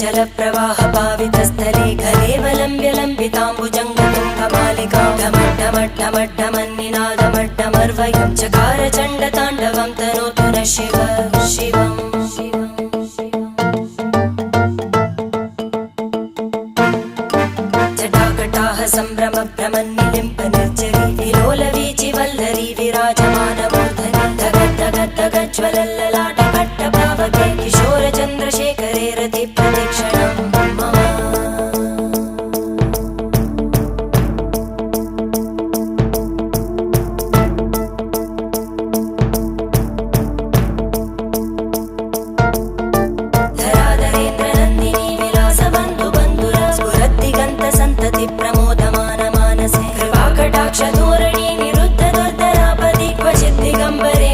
जल प्रवाह पावितस्थले घलेवलम्ब्य लम्बिताम्बुजङ्गतुङ्गमालिकां ढमड्ढमड्ढमड्ढमन्निनादमड्ढमर्वयं चकार चण्डताण्डवं तनोतु नः शिव शिवम् जटाकटाः सम्भ्रमभ्रमन्निलिम्ब निर्जरी विलोलवीचि वल्लरी विराजमानमूर्धनि धगद्धगद्धगज्ज्वलल्ललाटकट्टपावके किशोरचन्द्रशेखरे रति प्रदक्षिणं मम धराधरेन्द्रनन्दिनी विलासबन्धुबन्धुर स्फुरद्दिगन्तसन्तति प्रमोदमान मानसे कृपाकटाक्षधोरणी निरुद्धदुर्धरापदि क्वचिद्दिगम्बरे